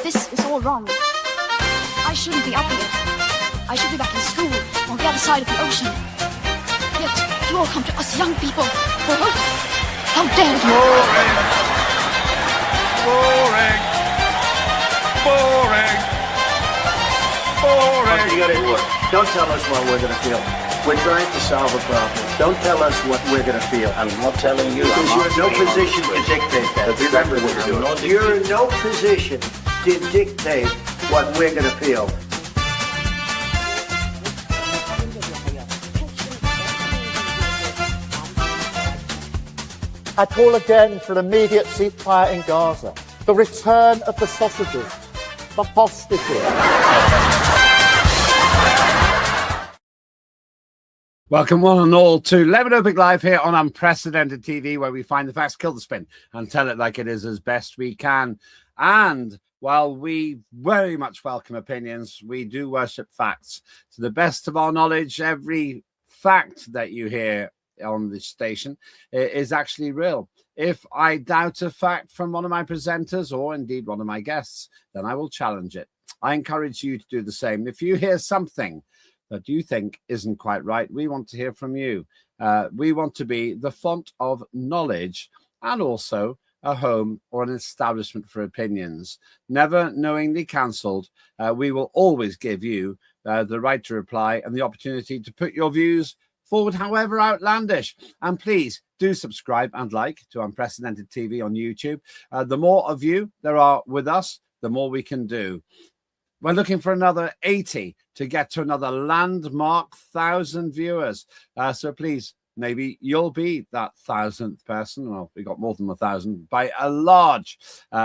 This is all wrong. I shouldn't be up here. I should be back in school on the other side of the ocean. Yet you all come to us young people for hope. How dare you! Boring. Boring. Boring. Okay, you gotta work. Don't tell us what we're gonna feel. We're trying to solve a problem. Don't tell us what we're gonna feel. I'm not telling you. Because you're in no position to dictate that. Remember what you're doing. You're in no position to dictate what we're gonna feel. I call again for an immediate ceasefire in Gaza, the return of the sausages, the hostages. Welcome one and all to Lembit Öpik Live here on Unprecedented TV, where we find the facts, kill the spin, and tell it like it is as best we can. And while we very much welcome opinions, we do worship facts. To the best of our knowledge, every fact that you hear on this station is actually real. If I doubt a fact from one of my presenters or indeed one of my guests, then I will challenge it. I encourage you to do the same. If you hear something that you think isn't quite right, we want to hear from you. We want to be the font of knowledge and also a home or an establishment for opinions. Never knowingly cancelled. We will always give you the right to reply and the opportunity to put your views forward, however outlandish. And please do subscribe and like to Unprecedented TV on YouTube. The more of you there are with us, the more we can do. We're looking for another 80 to get to another landmark 1,000 viewers. So please, maybe you'll be that 1,000th person. Well, we got more than 1,000 by a large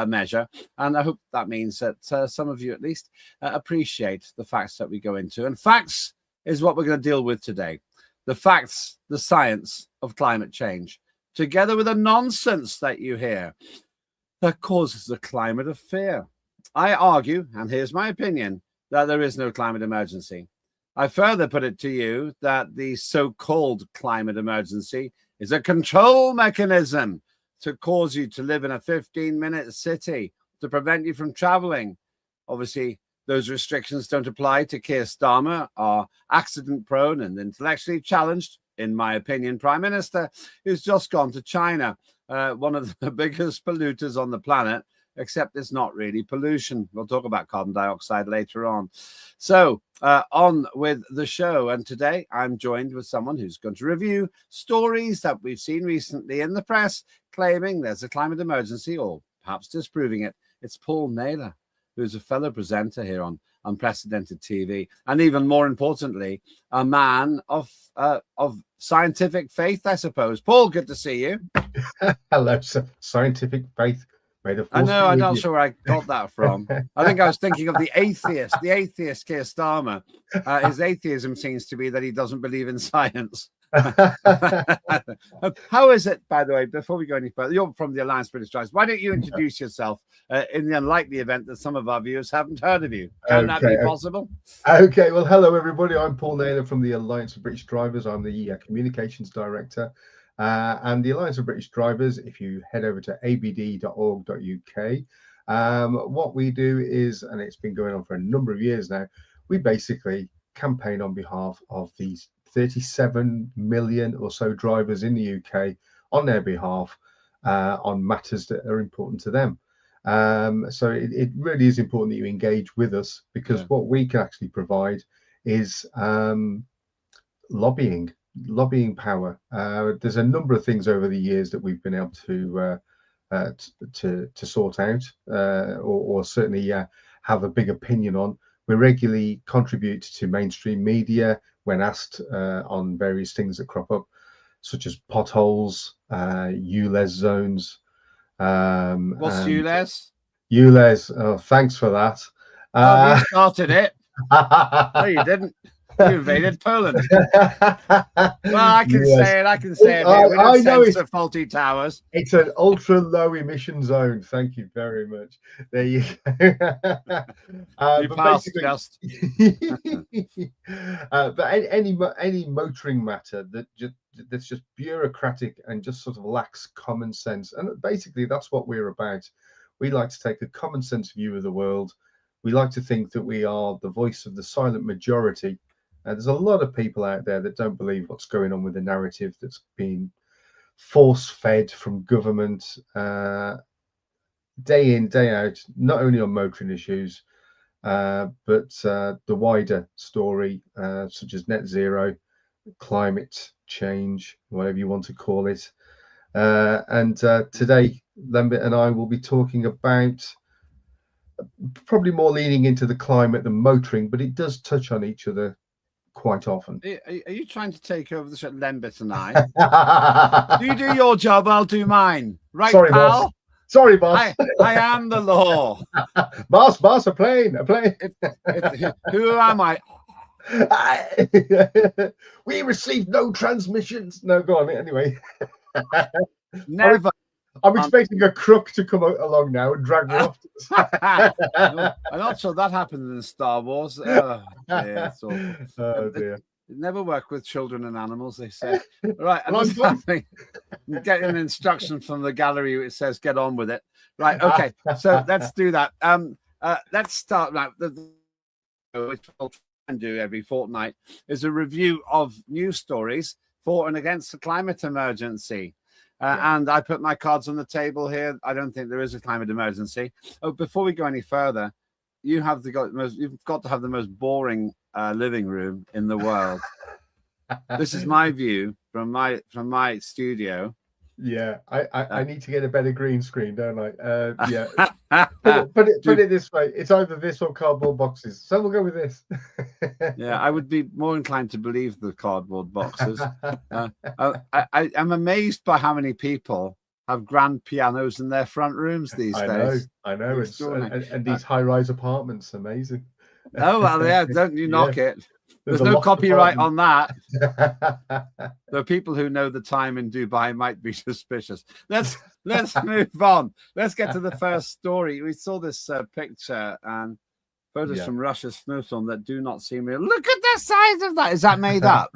measure. And I hope that means that some of you at least appreciate the facts that we go into. And facts is what we're going to deal with today. The facts, the science of climate change, together with the nonsense that you hear that causes a climate of fear. I argue, and here's my opinion, that there is no climate emergency. I further put it to you that the so-called climate emergency is a control mechanism to cause you to live in a 15-minute city, to prevent you from traveling. Obviously, those restrictions don't apply to Keir Starmer, our accident-prone and intellectually challenged, in my opinion, Prime Minister, who's just gone to China, one of the biggest polluters on the planet, except it's not really pollution. We'll talk about carbon dioxide later on. So on with the show. And today I'm joined with someone who's going to review stories that we've seen recently in the press claiming there's a climate emergency or perhaps disproving it. It's Paul Naylor, who's a fellow presenter here on Unprecedented TV, and even more importantly, a man of scientific faith, I suppose. Paul, good to see you. Hello, sir. Scientific faith. I know, I'm not sure where I got that from. I think I was thinking of the atheist Keir Starmer. His atheism seems to be that he doesn't believe in science. How is it, by the way, before we go any further, you're from the Alliance British Drivers. Why don't you introduce yourself in the unlikely event that some of our viewers haven't heard of you? Can that be possible? Okay, well, hello, everybody. I'm Paul Naylor from the Alliance of British Drivers. I'm the Communications Director. And the Alliance of British Drivers, if you head over to abd.org.uk, what we do is, and it's been going on for a number of years now, we basically campaign on behalf of these 37 million or so drivers in the UK on their behalf on matters that are important to them. So it really is important that you engage with us, because what we can actually provide is lobbying power. There's a number of things over the years that we've been able to sort out, or certainly have a big opinion on. We regularly contribute to mainstream media when asked on various things that crop up, such as potholes, ULEZ zones. What's ULEZ? ULEZ. Oh, thanks for that. You started it. No, you didn't. You invaded Poland. Well, I can say it. I can say it. I know it's faulty towers. It's an ultra low emission zone. Thank you very much. There you go. You passed just. But any motoring matter that's just bureaucratic and just sort of lacks common sense, and basically that's what we're about. We like to take a common sense view of the world. We like to think that we are the voice of the silent majority. There's a lot of people out there that don't believe what's going on with the narrative that's been force-fed from government day in, day out, not only on motoring issues, but the wider story, such as net zero, climate change, whatever you want to call it. And today, Lembit and I will be talking about probably more leaning into the climate than motoring, but it does touch on each other quite often. Are you trying to take over the show, Lembit and I? You do your job, I'll do mine. Right, sorry, pal? Boss. Sorry, boss. I am the law. Boss, a plane. Who am I? We received no transmissions. No, go on. Anyway. Never. I'm expecting a crook to come along now and drag me off. I'm not sure that happened in Star Wars. Oh, dear, it's awful. Oh, dear. Never work with children and animals, they say. Right, I'm getting an instruction from the gallery which says get on with it. Right, okay, so let's do that. Let's start now. Which we'll try and do every fortnight is a review of news stories for and against the climate emergency. And I put my cards on the table here. I don't think there is a climate emergency. Oh, before we go any further, you've got to have the most boring living room in the world. This is my view from my studio. Yeah, I need to get a better green screen, don't I? Yeah. Put it this way: it's either this or cardboard boxes. So we'll go with this. Yeah, I would be more inclined to believe the cardboard boxes. I'm amazed by how many people have grand pianos in their front rooms these days. I know. And these high-rise apartments, amazing. Oh well, yeah. Don't you knock it? There's no copyright on that. The people who know the time in Dubai might be suspicious. Let's move on. Let's get to the first story. We saw this picture and photos from Russia's snowstorm that do not seem real. Look at the size of that. Is that made up?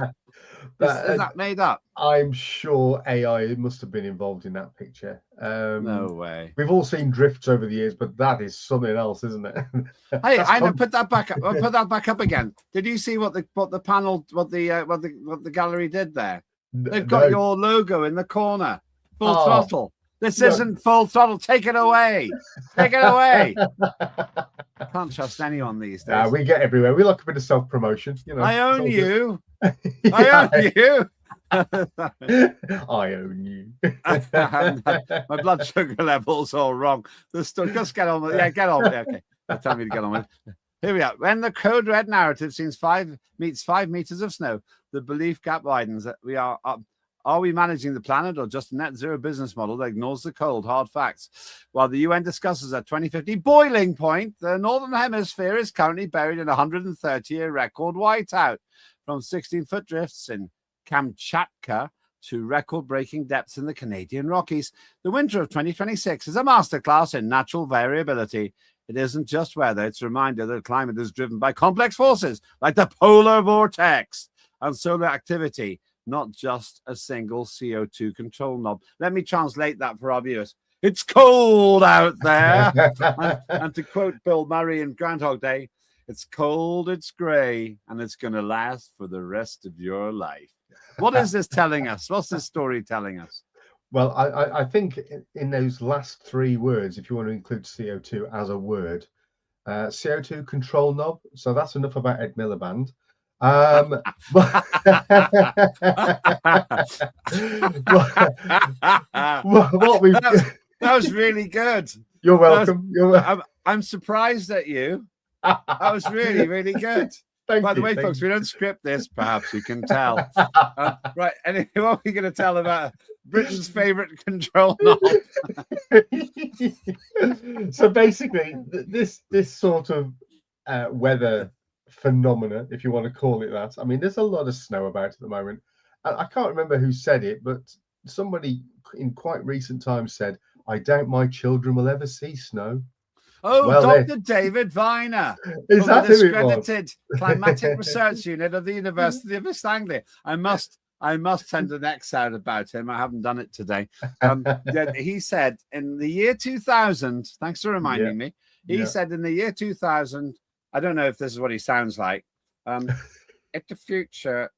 Is that made up? I'm sure AI must have been involved in that picture. No way. We've all seen drifts over the years, but that is something else, isn't it? Hey, I know. Put that back up. I'll put that back up again. Did you see what the gallery did there? They've got your logo in the corner. Full throttle. This isn't full throttle. Take it away. Take it away. I can't trust anyone these days. We get everywhere. We like a bit of self-promotion. You know, I own you. I own you. I own you. My blood sugar level's all wrong. Just get on with it. Yeah, get on with it. Okay. Tell me to get on with it. Here we are. When the code red narrative meets 5 meters of snow, the belief gap widens that we are up. Are we managing the planet or just a net zero business model that ignores the cold, hard facts? While the UN discusses a 2050 boiling point, the Northern Hemisphere is currently buried in a 130-year record whiteout, from 16-foot drifts in Kamchatka to record-breaking depths in the Canadian Rockies. The winter of 2026 is a masterclass in natural variability. It isn't just weather. It's a reminder that climate is driven by complex forces like the polar vortex and solar activity, not just a single CO2 control knob. Let me translate that for our viewers. It's cold out there. and to quote Bill Murray in Groundhog Day, it's cold, it's grey, and it's going to last for the rest of your life. What is this telling us? What's this story telling us? Well, I think in those last 3 words, if you want to include CO2 as a word, CO2 control knob. So that's enough about Ed Miliband. That was really good. You're welcome. I'm surprised at you. That was really, really good. By the way, folks, we don't script this, perhaps you can tell. Right, anyway, what are we going to tell about Britain's favourite control knob? So basically, this sort of weather phenomena, if you want to call it that. I mean, there's a lot of snow about at the moment. I can't remember who said it, but somebody in quite recent times said, I doubt my children will ever see snow. Oh, well, Dr. David Viner, is from that the discredited climatic research unit of the University of East Anglia. I must I must send an X out about him. I haven't done it today. Yeah, he said in the year 2000, thanks for reminding me, he said in the year 2000, I don't know if this is what he sounds like. In the future,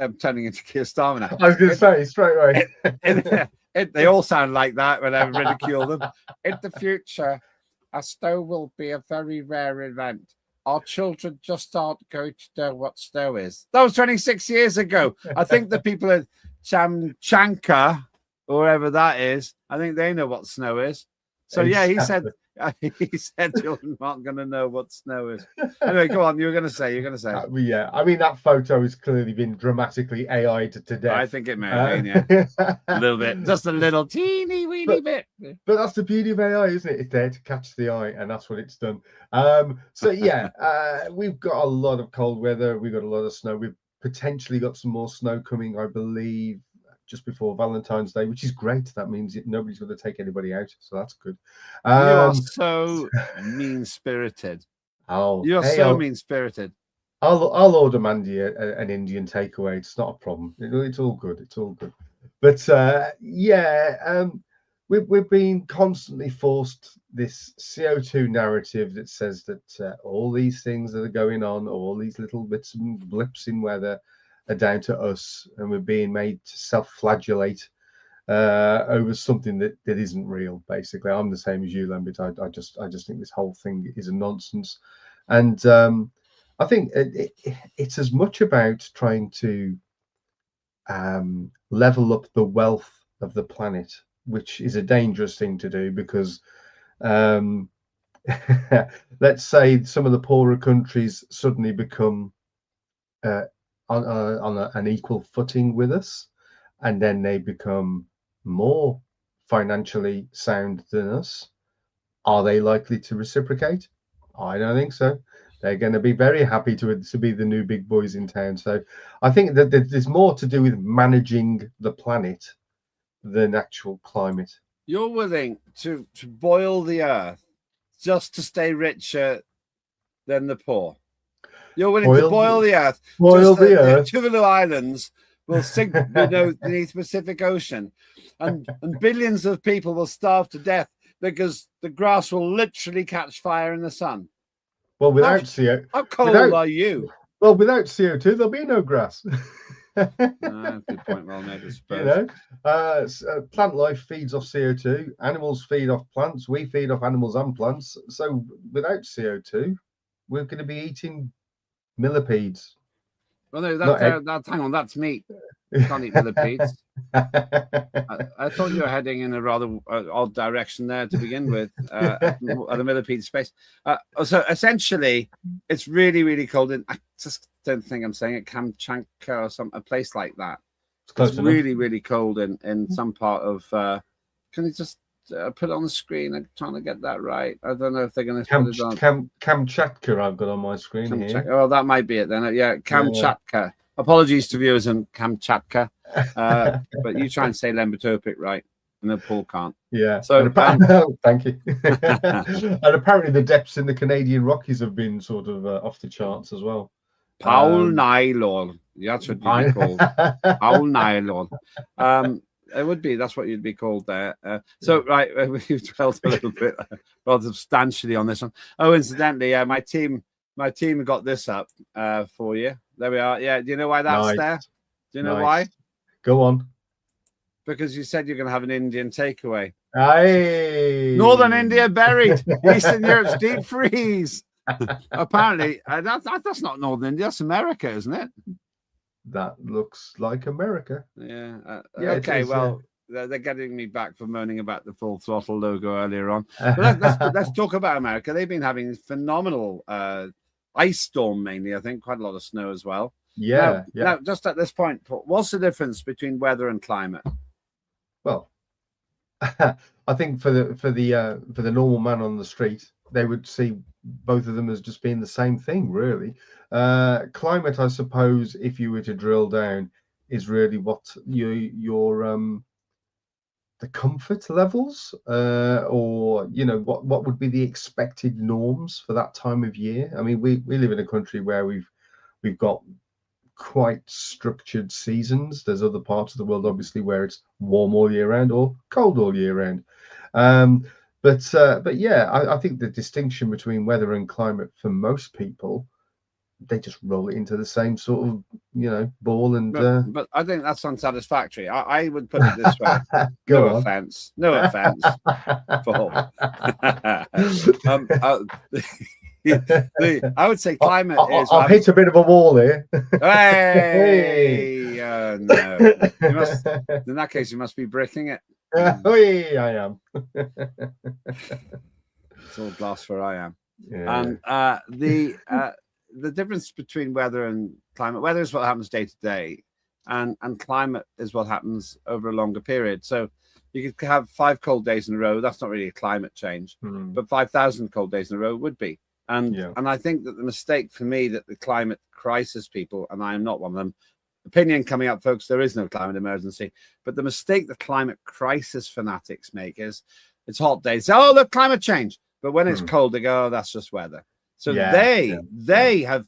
I'm turning into Keir Starmer now. I was going to say straight away. They all sound like that when I ridicule them. In the future, a snow will be a very rare event. Our children just aren't going to know what snow is. That was 26 years ago. I think the people at Chamchanka, or wherever that is, I think they know what snow is. So yeah, he said children aren't going to know what snow is. Anyway, go on. You're going to say. Yeah, I mean that photo has clearly been dramatically AI'd to death. I think it may have been, yeah. A little bit, just a little teeny weeny bit. But that's the beauty of AI, isn't it? It's there to catch the eye, and that's what it's done. So yeah, we've got a lot of cold weather. We've got a lot of snow. We've potentially got some more snow coming, I believe, just before Valentine's Day, which is great. That means nobody's going to take anybody out, so that's good. You are so mean-spirited. You're so mean-spirited. I'll order Mandy an Indian takeaway. It's not a problem. It's all good. It's all good. But we've been constantly forced this CO2 narrative that says that all these things that are going on, all these little bits and blips in weather, are down to us, and we're being made to self-flagellate over something that isn't real. Basically, I'm the same as you, Lembit. I just think this whole thing is a nonsense, and I think it's as much about trying to level up the wealth of the planet, which is a dangerous thing to do because let's say some of the poorer countries suddenly become on an equal footing with us, and then they become more financially sound than us. Are they likely to reciprocate? I don't think so. They're going to be very happy to be the new big boys in town. So I think that there's more to do with managing the planet than actual climate. You're willing to boil the earth just to stay richer than the poor. You're willing to boil the earth. The Tuvalu Islands will sink beneath the Pacific Ocean, and billions of people will starve to death because the grass will literally catch fire in the sun. Well, without CO2, how cold are you? Well, without CO2, there'll be no grass. Good point. Well made, I suppose. You know, plant life feeds off CO2. Animals feed off plants. We feed off animals and plants. So without CO2, we're going to be eating millipedes. Well, no, hang on, that's meat. You can't eat millipedes. I thought you were heading in a rather odd direction there to begin with, at a millipede space. So essentially, it's really, really cold. I just don't think I'm saying it. Kamchatka or a place like that. It's really, really cold in some part of. Can you just put it on the screen? I'm trying to get that right. I don't know if they're going to put it on. Kamchatka, I've got on my screen here. Oh, that might be it then. Yeah, Kamchatka. Yeah. Apologies to viewers in Kamchatka, but you try and say Lembit Öpik right, and then Paul can't. Yeah. So thank you. And apparently the depths in the Canadian Rockies have been sort of off the charts as well. Paul Naylor. That's what you'd be called. Paul Naylor. It would be. That's what you'd be called there. So right, we've dwelled a little bit rather substantially on this one. Oh, incidentally, my team got this up for you. There we are. Yeah. Do you know why that's there? Do you know why? Go on. Because you said you're going to have an Indian takeaway. Aye. Northern India buried. Eastern Europe's deep freeze. Apparently, that's not Northern India. That's America, isn't it? That looks like America. Yeah. Okay. Well, they're getting me back for moaning about the Full Throttle logo earlier on. But let's talk about America. They've been having phenomenal ice storm, mainly. I think quite a lot of snow as well. Yeah. Now, just at this point, what's the difference between weather and climate? Well, I think for the normal man on the street, they would see both of them as just being the same thing, really. Climate, I suppose, if you were to drill down, is really what your the comfort levels, or what would be the expected norms for that time of year. I mean, we live in a country where we've got quite structured seasons. There's other parts of the world, obviously, where it's warm all year round or cold all year round. But yeah, I think the distinction between weather and climate for most people, they just roll it into the same sort of, ball. And but I think that's unsatisfactory. I would put it this way. Go No on. offense, Paul. I would say climate is. I've hit a bit of a wall here. Hey, no. You must. In that case, you must be bricking it. I am. It's all glass where I am. Yeah. And the difference between weather and climate. Weather is what happens day to day, and climate is what happens over a longer period. So you could have 5 cold days in a row. That's not really a climate change, but 5,000 cold days in a row would be. And I think that the mistake for me that the climate crisis people, and I am not one of them, opinion coming up, folks, there is no climate emergency. But the mistake the climate crisis fanatics make is it's hot days. Oh, the climate change. But when it's cold, they go, oh, that's just weather. So they have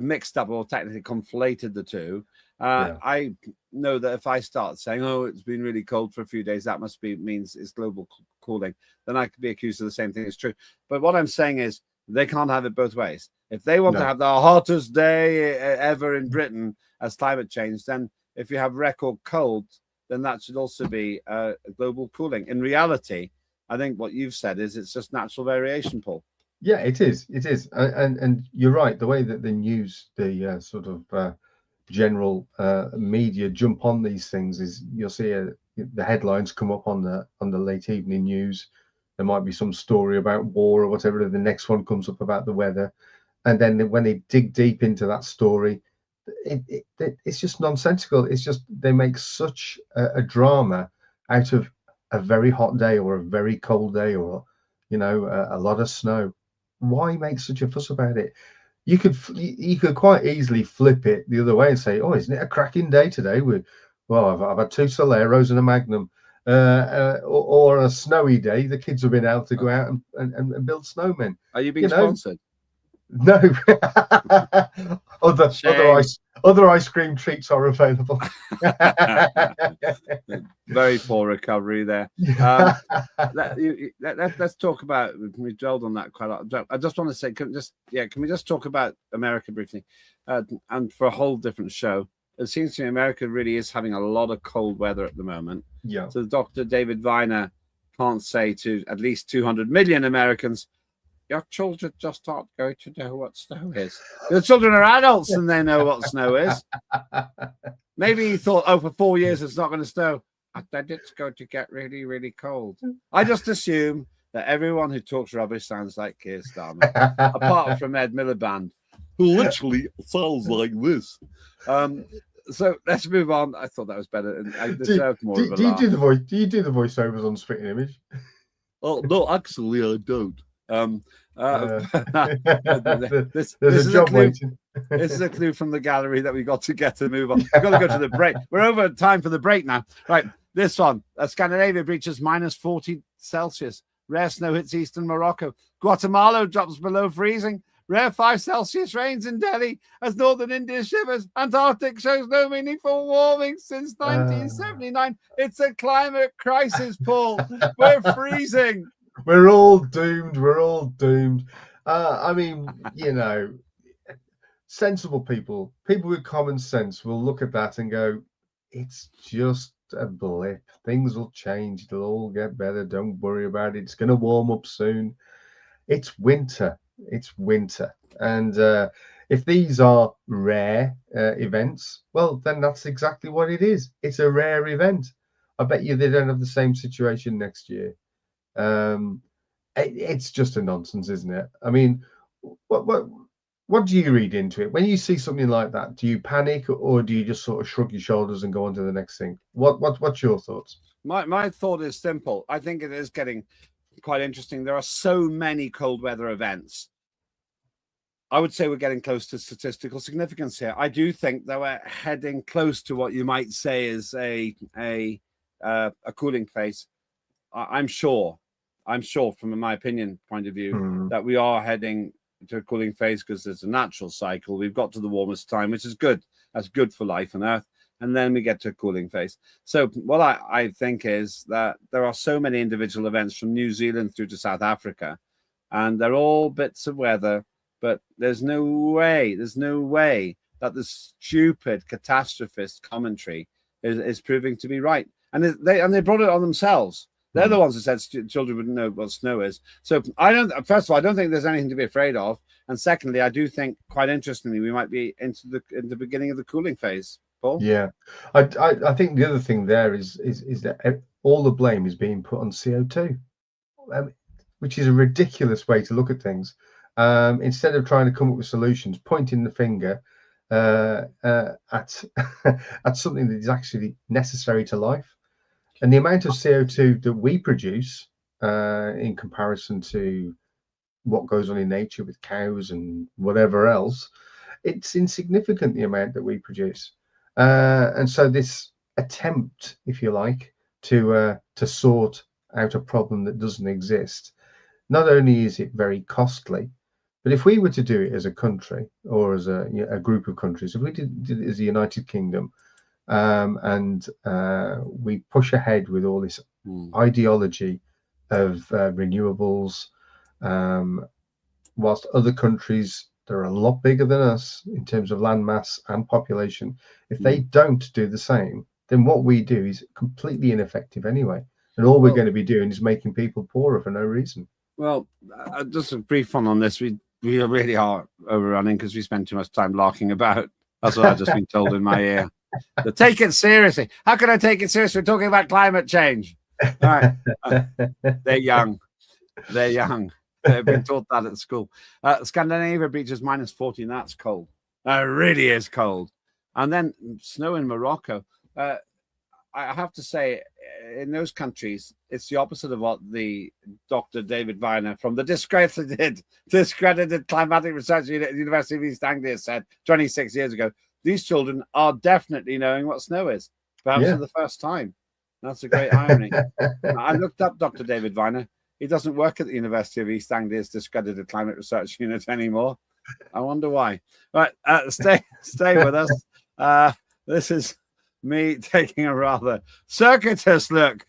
mixed up or technically conflated the two. I know that if I start saying, oh, it's been really cold for a few days, that means it's global cooling, then I could be accused of the same thing. It's true. But what I'm saying is they can't have it both ways. If they want to have the hottest day ever in Britain as climate change, then if you have record cold, then that should also be global cooling. In reality, I think what you've said is it's just natural variation, Paul. Yeah, it is. It is. And you're right. The way that the news, the sort of general media jump on these things is you'll see the headlines come up on the late evening news. There might be some story about war or whatever. The next one comes up about the weather. And then when they dig deep into that story, it's just nonsensical. It's just they make such a drama out of a very hot day or a very cold day or, a lot of snow. Why make such a fuss about it? You could quite easily flip it the other way and say, oh, isn't it a cracking day today? I've had 2 Soleros and a Magnum. Or a snowy day, the kids have been able to go out and build snowmen. Are you being sponsored? No. other ice cream treats are available. Very poor recovery there. Let's talk about. We dwelled on that quite a lot. I just want to say, can we just talk about America briefly, and for a whole different show. It seems to me America really is having a lot of cold weather at the moment. Yeah. So Dr. David Viner can't say to at least 200 million Americans, your children just aren't going to know what snow is. Your children are adults and they know what snow is. Maybe he thought, for 4 years it's not going to snow. Then it's going to get really, really cold. I just assume that everyone who talks rubbish sounds like Keir Starmer, apart from Ed Miliband, who literally sounds like this. So let's move on. I thought that was better, and I deserved more of a laugh. Do you do the voiceovers on Spitting Image? Oh no, actually, I don't. This is a job waiting. This is a clue from the gallery that we got to move on. We've got to go to the break. We're over time for the break now. Right, this one. Scandinavia breaches -40 Celsius. Rare snow hits eastern Morocco. Guatemala drops below freezing. Rare 5 Celsius rains in Delhi as northern India shivers. Antarctic shows no meaningful warming since 1979. It's a climate crisis, Paul. We're freezing. We're all doomed. We're all doomed. I mean, sensible people with common sense will look at that and go, it's just a blip. Things will change. It'll all get better. Don't worry about it. It's going to warm up soon. It's winter. It's winter. And if these are rare events, well, then that's exactly what it is. It's a rare event. I bet you they don't have the same situation next year. It's just a nonsense, isn't it? I mean, what do you read into it? When you see something like that, do you panic or do you just sort of shrug your shoulders and go on to the next thing? What's your thoughts? My thought is simple. I think it is getting quite interesting. There are so many cold weather events. I would say we're getting close to statistical significance here. I do think that we're heading close to what you might say is a cooling phase. I'm sure from my opinion point of view that we are heading to a cooling phase because there's a natural cycle. We've got to the warmest time, which is good. That's good for life on Earth. And then we get to a cooling phase. So what I think is that there are so many individual events from New Zealand through to South Africa, and they're all bits of weather, but there's no way that the stupid catastrophist commentary is proving to be right. And they brought it on themselves. They're the ones that said children wouldn't know what snow is. So first of all, I don't think there's anything to be afraid of. And secondly, I do think, quite interestingly, we might be in the beginning of the cooling phase. Paul? Yeah, I think the other thing there is that all the blame is being put on CO2, which is a ridiculous way to look at things. Instead of trying to come up with solutions, pointing the finger at something that is actually necessary to life. And the amount of CO2 that we produce in comparison to what goes on in nature with cows and whatever else, it's insignificant, the amount that we produce. And so this attempt, if you like, to sort out a problem that doesn't exist, not only is it very costly, but if we were to do it as a country or as a group of countries, if we did it as the United Kingdom, and we push ahead with all this ideology of renewables, whilst other countries that are a lot bigger than us in terms of land mass and population, if they don't do the same, then what we do is completely ineffective anyway. And all we're going to be doing is making people poorer for no reason. Well, just a brief one on this. We really are overrunning because we spend too much time larking about. That's what I've just been told in my ear. So take it seriously. How can I take it seriously? We're talking about climate change. All right. They're young. They're young. They've been taught that at school. Scandinavia reaches -40, and that's cold. It really is cold. And then snow in Morocco. I have to say, in those countries, it's the opposite of what the Dr. David Viner from the discredited climatic research unit at the University of East Anglia said 26 years ago. These children are definitely knowing what snow is, perhaps for the first time. That's a great irony. I looked up Dr. David Viner. He doesn't work at the University of East Anglia's discredited climate research unit anymore. I wonder why. Right, stay with us. This is me taking a rather circuitous look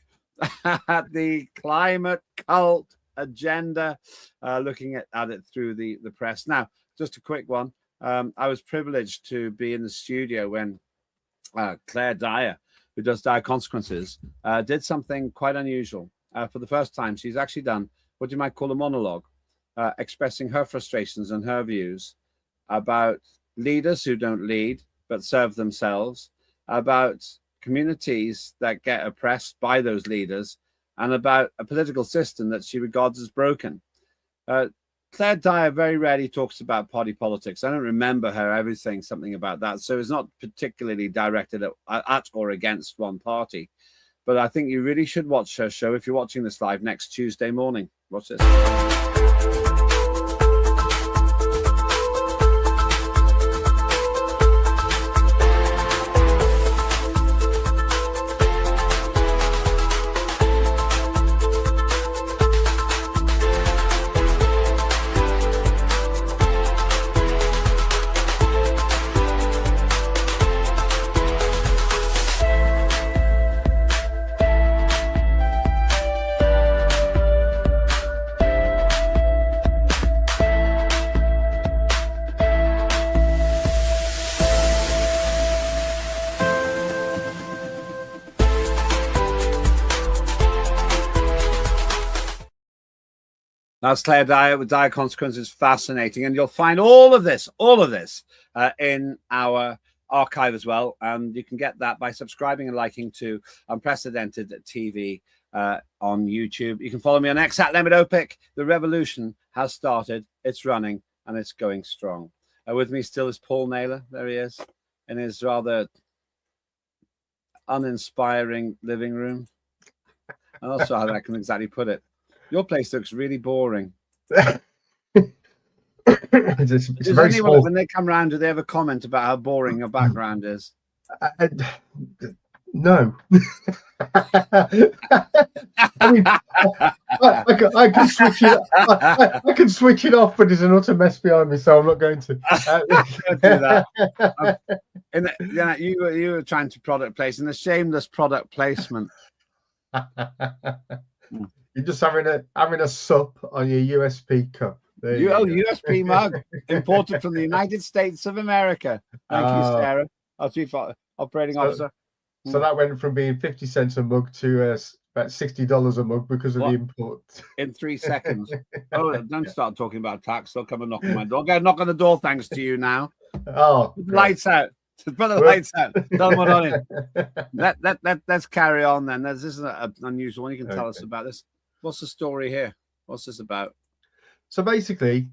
at the climate cult agenda, looking at it through the press. Now, just a quick one. I was privileged to be in the studio when Claire Dyer, who does Dire Consequences, did something quite unusual. For the first time, she's actually done what you might call a monologue, expressing her frustrations and her views about leaders who don't lead but serve themselves, about communities that get oppressed by those leaders, and about a political system that she regards as broken. Claire Dyer very rarely talks about party politics. I don't remember her ever saying something about that. So it's not particularly directed at or against one party. But I think you really should watch her show if you're watching this live next Tuesday morning. Watch this. That's Claire Dyer with Dire Consequences. Fascinating. And you'll find all of this in our archive as well. And you can get that by subscribing and liking to Unprecedented TV on YouTube. You can follow me on X at Lembit Öpik. The revolution has started. It's running and it's going strong. With me still is Paul Naylor. There he is in his rather uninspiring living room. I'm not sure how I can exactly put it. Your place looks really boring. it's very small. When they come round, do they ever comment about how boring your background is? No. I mean, I can switch it. I can switch it off, but there's an utter mess behind me, so I'm not going to. Don't do that. You were trying to product place in a shameless product placement. You're just having a sup on your USP cup. There you go. USP mug imported from the United States of America. Thank you, Sarah, our chief operating officer. So that went from being 50 cents a mug to about $60 a mug because of the import. In 3 seconds. Oh, don't start talking about tax. They'll come and knock on my door. Go knock on the door, thanks to you now. Oh, lights out. Put the lights out. Tell them what on it. Let's carry on then. This is an unusual one. You can tell us about this. What's the story here? What's this about? So basically,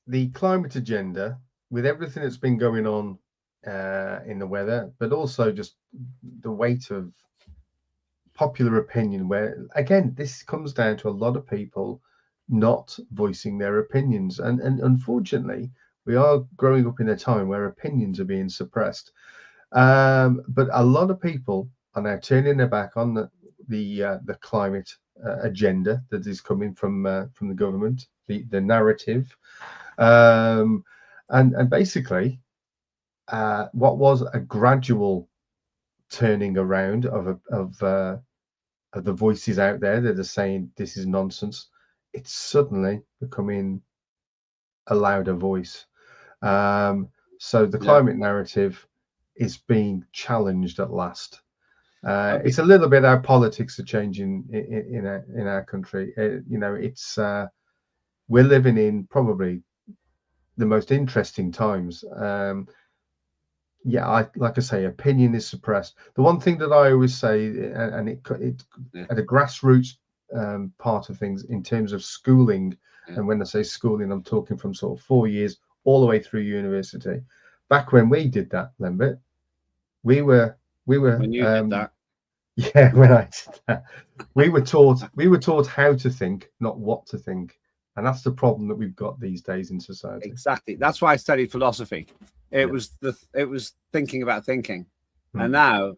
the climate agenda, with everything that's been going on in the weather, but also just the weight of popular opinion, where again this comes down to a lot of people not voicing their opinions, and unfortunately we are growing up in a time where opinions are being suppressed, but a lot of people are now turning their back on the climate agenda that is coming from the government, the narrative, and basically what was a gradual turning around of the voices out there that are saying this is nonsense, it's suddenly becoming a louder voice. So the climate narrative is being challenged at last. It's a little bit how politics are changing in our country. It's we're living in probably the most interesting times. Like I say, opinion is suppressed. The one thing that I always say, and it at a grassroots part of things in terms of schooling, and when I say schooling, I'm talking from sort of 4 years all the way through university. Back when we did that, Lembit, we were when you did that. Yeah, when I did that, we were taught how to think, not what to think. And that's the problem that we've got these days in society. Exactly. That's why I studied philosophy. It was thinking about thinking, and now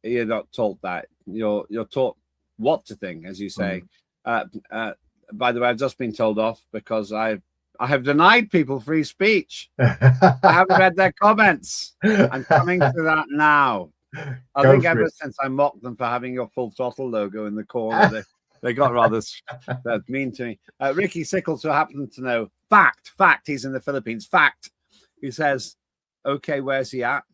you're not taught that. You're taught what to think, as you say. By the way, I've just been told off because I have denied people free speech. I haven't read their comments. I'm coming to that now. I think ever since I mocked them for having your Full Throttle logo in the corner, they got rather mean to me. Ricky Sickles, who happened to know fact, he's in the Philippines. Fact, he says, okay, where's he at?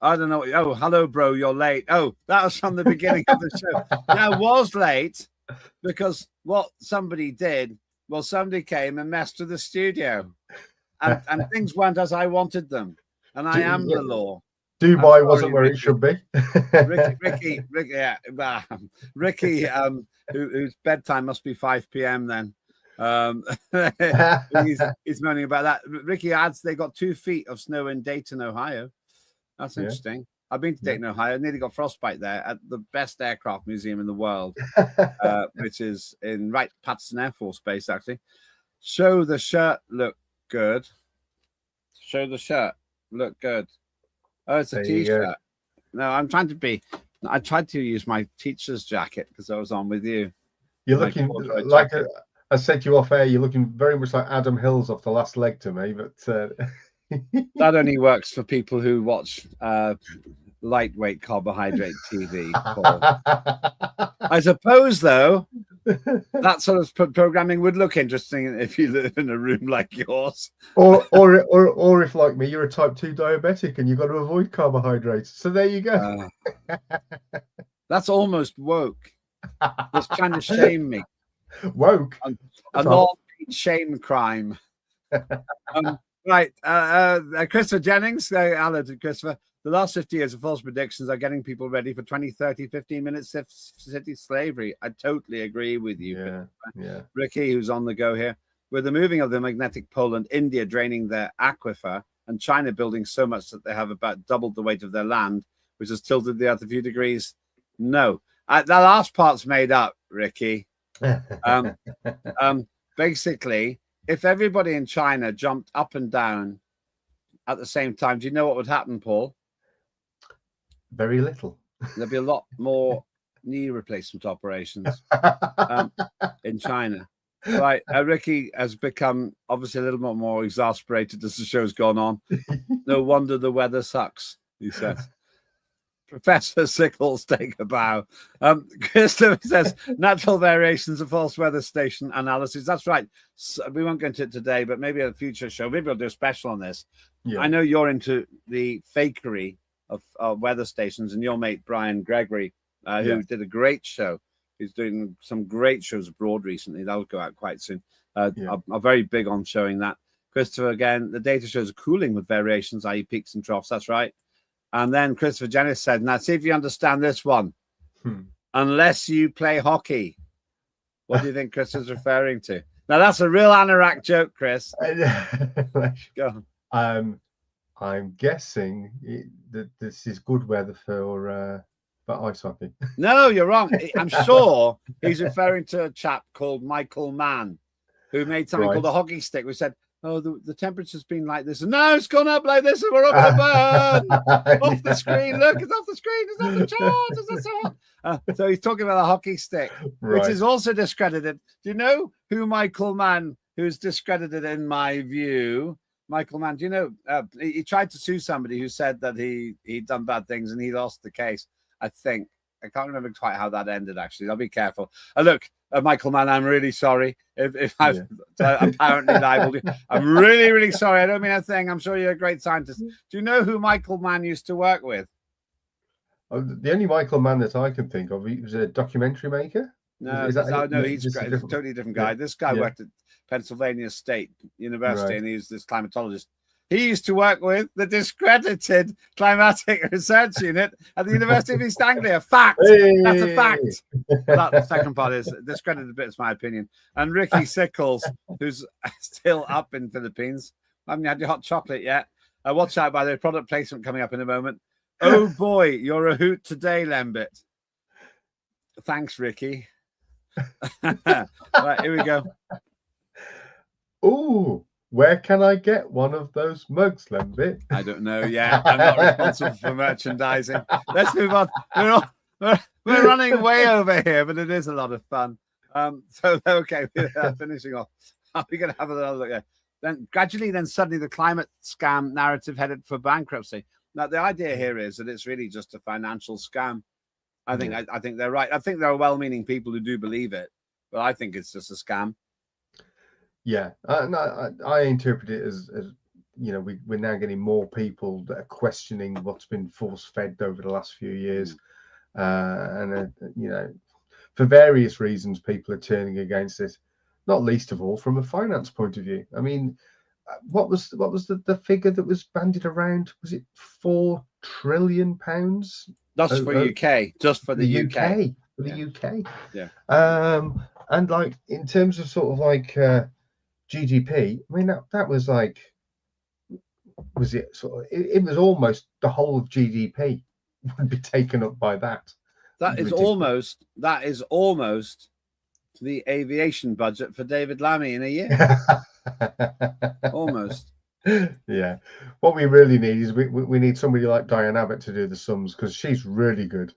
I don't know. Oh, hello, bro, you're late. Oh, that was from the beginning of the show. Yeah, I was late because what somebody did, well, somebody came and messed with the studio, and things weren't as I wanted them. And I am the law. Dubai wasn't where Ricky. It should be. Ricky, whose bedtime must be 5 p.m. then. He's moaning about that. Ricky adds they got 2 feet of snow in Dayton, Ohio. That's interesting. I've been to Dayton, Ohio. Nearly got frostbite there at the best aircraft museum in the world, which is in Patterson Air Force Base, actually. Show the shirt, look good. Show the shirt, look good. Oh, it's a t-shirt. No, I tried to use my teacher's jacket because I was on with you. You're looking like I said to you off air, you're looking very much like Adam Hills off The Last Leg to me, but that only works for people who watch lightweight carbohydrate TV. I suppose, though, that sort of programming would look interesting if you live in a room like yours, or if, like me, you're a type 2 diabetic and you've got to avoid carbohydrates. So there you go. That's almost woke. Just trying to shame me. Woke. A non-shame crime. Right, Christopher Jennings. Hello to Christopher. The last 50 years of false predictions are getting people ready for 20, 30, 15 minutes city slavery. I totally agree with you. Yeah. Ricky, who's on the go here. With the moving of the magnetic pole and India draining their aquifer and China building so much that they have about doubled the weight of their land, which has tilted the earth a few degrees. No, that last part's made up, Ricky. Basically, if everybody in China jumped up and down at the same time, do you know what would happen, Paul? Very little. There'd be a lot more knee replacement operations in China. Right, Ricky has become obviously a little bit more exasperated as the show's gone on. No wonder the weather sucks, he says. Professor Sickles, take a bow. Christopher says, natural variations of false weather station analysis. That's right. So we won't go into it today, but maybe a future show. Maybe I'll do a special on this. Yeah. I know you're into the fakery of weather stations, and your mate, Brian Gregory, who did a great show. He's doing some great shows abroad recently. That'll go out quite soon. I'm very big on showing that. Christopher, again, the data shows cooling with variations, i.e. peaks and troughs. That's right. And then Christopher Jennings said, now see if you understand this one. Unless you play hockey. What do you think Chris is referring to? Now, that's a real anorak joke, Chris. Go on. I'm guessing that this is good weather for ice hockey. No, you're wrong. I'm sure he's referring to a chap called Michael Mann, who made something called a hockey stick. We said, oh, the temperature's been like this, and now it's gone up like this, and we're up to burn. Off the screen. Look, it's off the screen. It's off the chart. It's so hot. So he's talking about a hockey stick, which is also discredited. Do you know who Michael Mann, who's discredited in my view? Michael Mann, do you know, he tried to sue somebody who said that he'd done bad things, and he lost the case. I think. I can't remember quite how that ended, actually. I'll be careful. Look, Michael Mann, I'm really sorry if I've apparently libeled you. I'm really, really sorry. I don't mean a thing. I'm sure you're a great scientist. Do you know who Michael Mann used to work with? Oh, the only Michael Mann that I can think of, he was a documentary maker. No, he's a totally different guy. This guy worked at Pennsylvania State University, and he's this climatologist. He used to work with the discredited climatic research unit at the University of East Anglia. Fact. Hey. That's a fact. That the second part is discredited bit, is my opinion. And Ricky Sickles, who's still up in Philippines. I haven't had your hot chocolate yet. Watch out, by the way, product placement coming up in a moment. Oh boy, you're a hoot today, Lembit. Thanks, Ricky. Right, here we go. Ooh. Where can I get one of those mugs, Lembit? I don't know yet. I'm not responsible for merchandising. Let's move on. We're running way over here, but it is a lot of fun. So, okay, we're finishing off. We're going to have another look there. Then gradually, suddenly the climate scam narrative headed for bankruptcy. Now, the idea here is that it's really just a financial scam. I think they're right. I think there are well-meaning people who do believe it, but I think it's just a scam. Yeah, I interpret it as you know, we're now getting more people that are questioning what's been force-fed over the last few years, and you know, for various reasons, people are turning against it. Not least of all from a finance point of view. I mean, what was the figure that was bandied around? Was it £4 trillion? That's for UK, just for the UK. For the UK. Yeah. And like in terms of sort of like GDP, I mean that was like, was it sort of? It was almost the whole of GDP would be taken up by that. That is almost the aviation budget for David Lammy in a year. Almost. Yeah. What we really need is we need somebody like Diane Abbott to do the sums, because she's really good.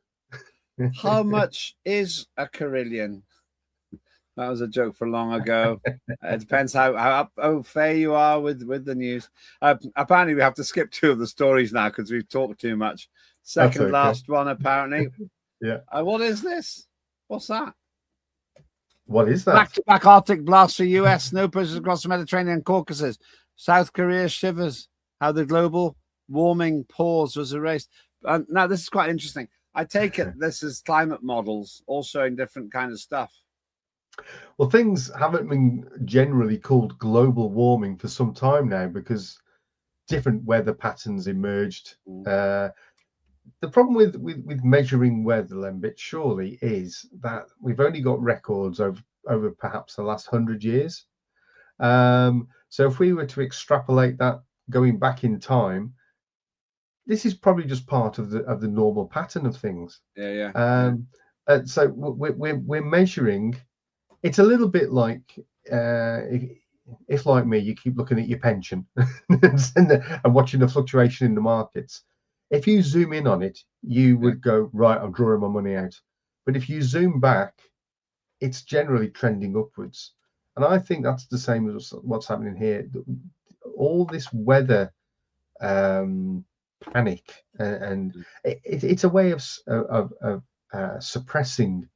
How much is a carillon? That was a joke for long ago. It depends how up au fait you are with the news. Apparently, we have to skip 2 of the stories now because we've talked too much. Second last one, apparently. Yeah. What is this? What's that? What is that? Back-to-back Arctic blasts for US snow pushes across the Mediterranean and Caucasus. South Korea shivers. How the global warming pause was erased. Now, this is quite interesting. I take it this is climate models all showing different kind of stuff. Well, things haven't been generally called global warming for some time now because different weather patterns emerged. The problem with measuring weather, Lembit, surely is that we've only got records over perhaps the last 100 years. So if we were to extrapolate that going back in time, this is probably just part of the normal pattern of things. Yeah. So we're measuring. It's a little bit like if like me, you keep looking at your pension and watching the fluctuation in the markets. If you zoom in on it, you would go, right, I'm drawing my money out. But if you zoom back, it's generally trending upwards. And I think that's the same as what's happening here. All this weather panic, and it's a way of suppressing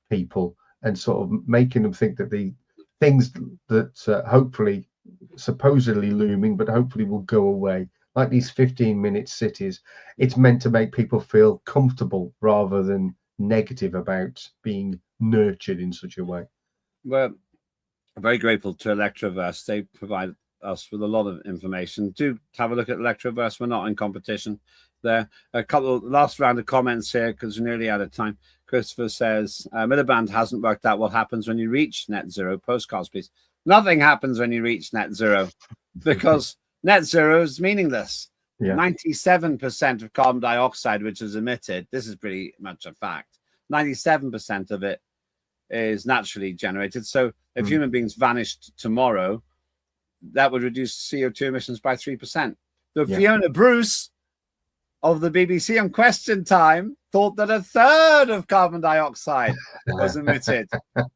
people and sort of making them think that the things that hopefully supposedly looming but hopefully will go away, like these 15-minute cities, it's meant to make people feel comfortable rather than negative about being nurtured in such a way. Well, I'm very grateful to Electroverse. They provide us with a lot of information. Do have a look at Electroverse. We're not in competition there. A couple last round of comments here because we're nearly out of time. Christopher says, Miliband hasn't worked out what happens when you reach net zero. Postcards, please. Nothing happens when you reach net zero because net zero is meaningless. 97% of carbon dioxide, which is emitted, this is pretty much a fact, 97% of it is naturally generated. So if human beings vanished tomorrow, that would reduce CO2 emissions by 3%. So Fiona Bruce of the BBC on Question Time thought that a third of carbon dioxide was emitted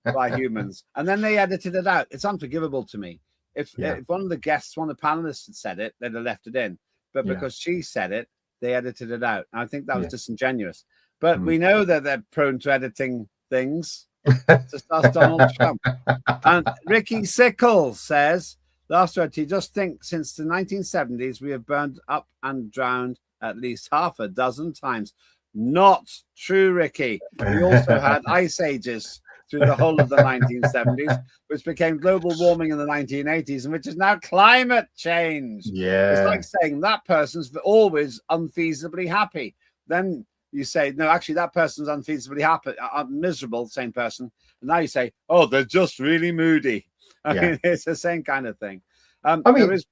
by humans. And then they edited it out. It's unforgivable to me. If one of the guests, one of the panelists had said it, they'd have left it in. But because she said it, they edited it out. And I think that was disingenuous. But we know that they're prone to editing things. Just ask Donald Trump. And Ricky Sickles says, last word, he just think since the 1970s, we have burned up and drowned at least half a dozen times. Not true, Ricky. We also had ice ages through the whole of the 1970s, which became global warming in the 1980s, and which is now climate change. It's like saying that person's always unfeasibly happy. Then you say, no, actually, that person's unfeasibly happy, miserable, same person. And now you say, oh, they're just really moody. I mean, it's the same kind of thing. I was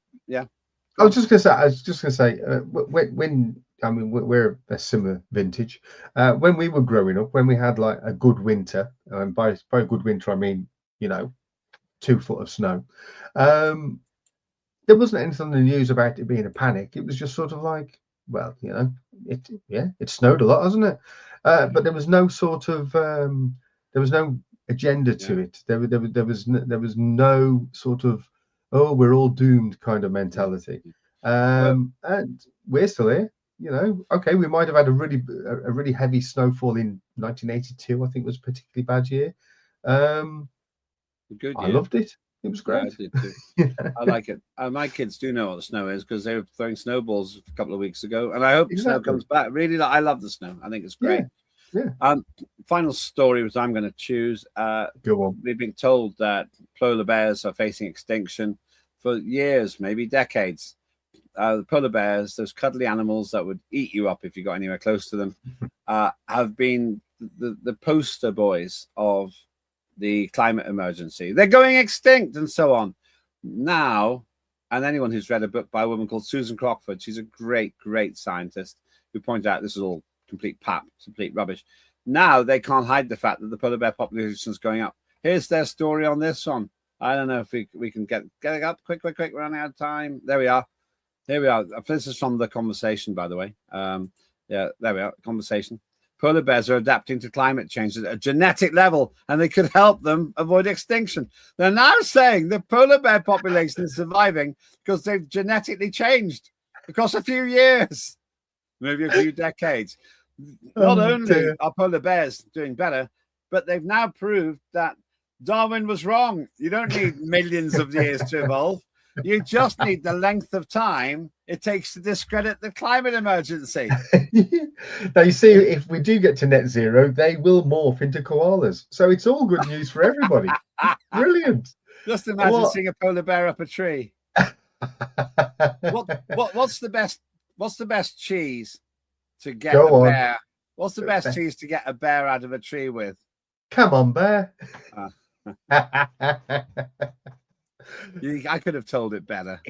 just going to say, when I mean, we're a similar vintage. When we were growing up, when we had like a good winter, and by good winter, I mean, 2 foot of snow, there wasn't anything on the news about it being a panic. It was just sort of like, well, it snowed a lot, hasn't it? But there was no sort of, there was no agenda to it. There was no sort of, oh, we're all doomed kind of mentality. And we're still here. Okay, we might have had a really heavy snowfall in 1982. I think was a particularly bad year. Good year. I loved it. It was great. Yeah, I did too. I like it. My kids do know what the snow is because they were throwing snowballs a couple of weeks ago, and I hope the snow comes back. Really, I love the snow. I think it's great. Final story which I'm going to choose. Go on. We've been told that polar bears are facing extinction for years, maybe decades. The polar bears, those cuddly animals that would eat you up if you got anywhere close to them, have been the poster boys of the climate emergency. They're going extinct and so on. Now, and anyone who's read a book by a woman called Susan Crockford, she's a great, great scientist who pointed out this is all complete pap, complete rubbish. Now they can't hide the fact that the polar bear population is going up. Here's their story on this one. I don't know if we can get it up. Quick. We're running out of time. There we are. Here we are. This is from The Conversation, by the way. There we are. Conversation. Polar bears are adapting to climate change at a genetic level, and they could help them avoid extinction. They're now saying the polar bear population is surviving because they've genetically changed across a few years, maybe a few decades. Not only are polar bears doing better, but they've now proved that Darwin was wrong. You don't need millions of years to evolve. You just need the length of time it takes to discredit the climate emergency. Now, you see, if we do get to net zero, they will morph into koalas. So it's all good news for everybody. Brilliant. Just imagine seeing a polar bear up a tree. What's the best cheese to get a bear? What's the best cheese to get a bear out of a tree with? Come on, bear. I could have told it better.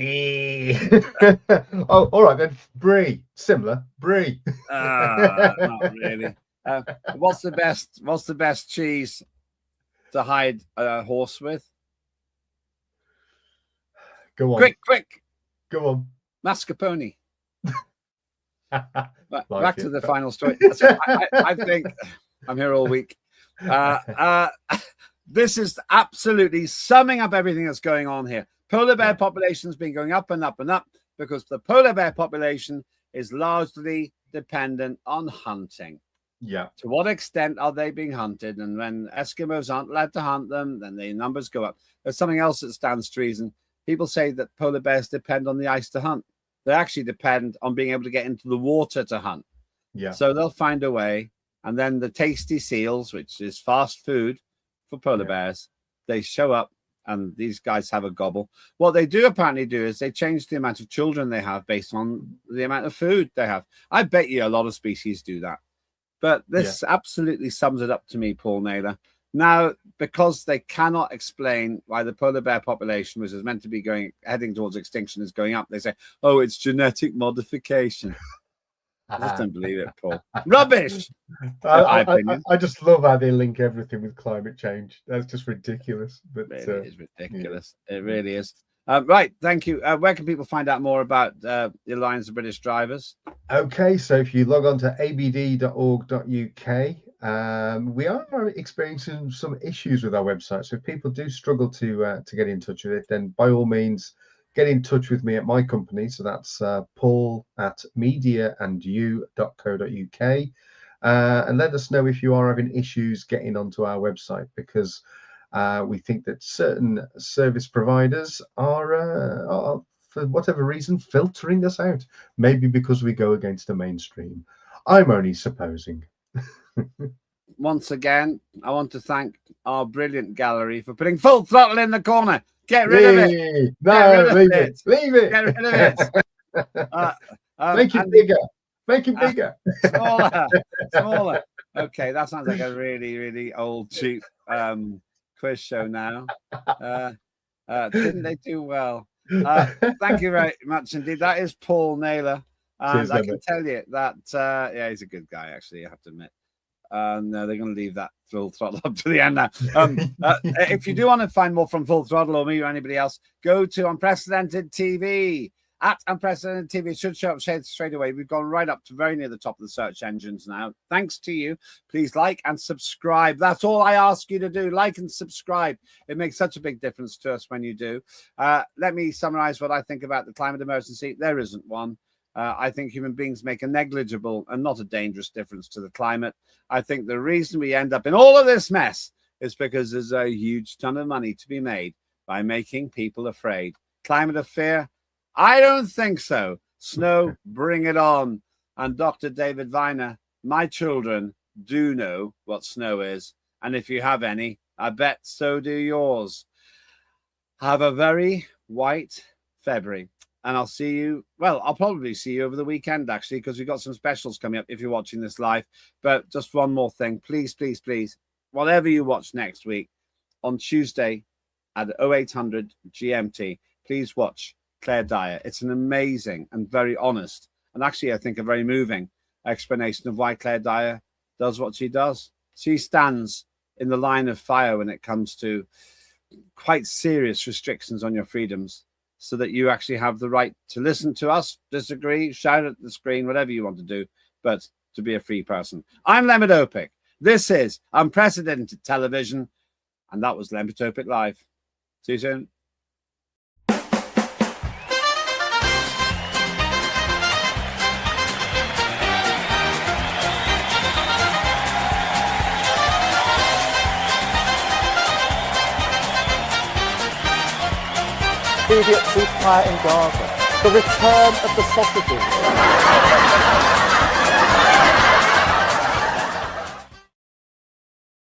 Oh, all right then. Brie, similar. Brie. Not really. What's the best cheese to hide a horse with? Go on. Quick. Go on. Mascarpone. Like back to the final story. I think I'm here all week. this is absolutely summing up everything that's going on here. Polar bear population has been going up and up and up because the polar bear population is largely dependent on hunting. Yeah. To what extent are they being hunted? And when Eskimos aren't allowed to hunt them, then the numbers go up. There's something else that stands to reason. People say that polar bears depend on the ice to hunt. They actually depend on being able to get into the water to hunt. Yeah. So they'll find a way. And then the tasty seals, which is fast food for polar bears, they show up and these guys have a gobble. What they do apparently do is they change the amount of children they have based on the amount of food they have. I bet you a lot of species do that. But this absolutely sums it up to me, Paul Naylor. Now, because they cannot explain why the polar bear population, which is meant to be heading towards extinction, is going up, they say, oh, it's genetic modification. I just don't believe it, Paul. Rubbish! I just love how they link everything with climate change. That's just ridiculous. But it is ridiculous. It really is. Right, thank you. Where can people find out more about the Alliance of British Drivers? Okay, so if you log on to abd.org.uk, we are experiencing some issues with our website. So if people do struggle to get in touch with it, then by all means, get in touch with me at my company. So that's Paul at mediaandyou.co.uk. And let us know if you are having issues getting onto our website, because we think that certain service providers are, for whatever reason, filtering us out. Maybe because we go against the mainstream. I'm only supposing. Once again, I want to thank our brilliant gallery for putting Full Throttle in the corner. Get rid of it. No, leave it. Leave it. Get rid of it. Make it bigger. Make it bigger. Smaller. Okay, that sounds like a really, really old, cheap quiz show now. Didn't they do well? Thank you very much indeed. That is Paul Naylor. And I can tell you that, he's a good guy, actually, I have to admit. No, they're going to leave that Full Throttle up to the end now. If you do want to find more from Full Throttle or me or anybody else, go to Unprecedented TV. At Unprecedented TV, it should show up straight away. We've gone right up to very near the top of the search engines now. Thanks to you. Please like and subscribe. That's all I ask you to do. Like and subscribe. It makes such a big difference to us when you do. Let me summarize what I think about the climate emergency. There isn't one. I think human beings make a negligible and not a dangerous difference to the climate. I think the reason we end up in all of this mess is because there's a huge ton of money to be made by making people afraid. Climate of fear? I don't think so. Snow, bring it on. And Dr. David Viner, my children do know what snow is. And if you have any, I bet so do yours. Have a very white February. And I'll see you, well, I'll probably see you over the weekend, actually, because we've got some specials coming up if you're watching this live. But just one more thing, please, please, please, whatever you watch next week, on Tuesday at 0800 GMT, please watch Claire Dyer. It's an amazing and very honest, and actually, I think, a very moving explanation of why Claire Dyer does what she does. She stands in the line of fire when it comes to quite serious restrictions on your freedoms, so that you actually have the right to listen to us, disagree, shout at the screen, whatever you want to do, but to be a free person. I'm Lembit Öpik. This is Unprecedented Television, and that was Lembit Öpik Live. See you soon. Immediate ceasefire in Gaza. The return of the sausages.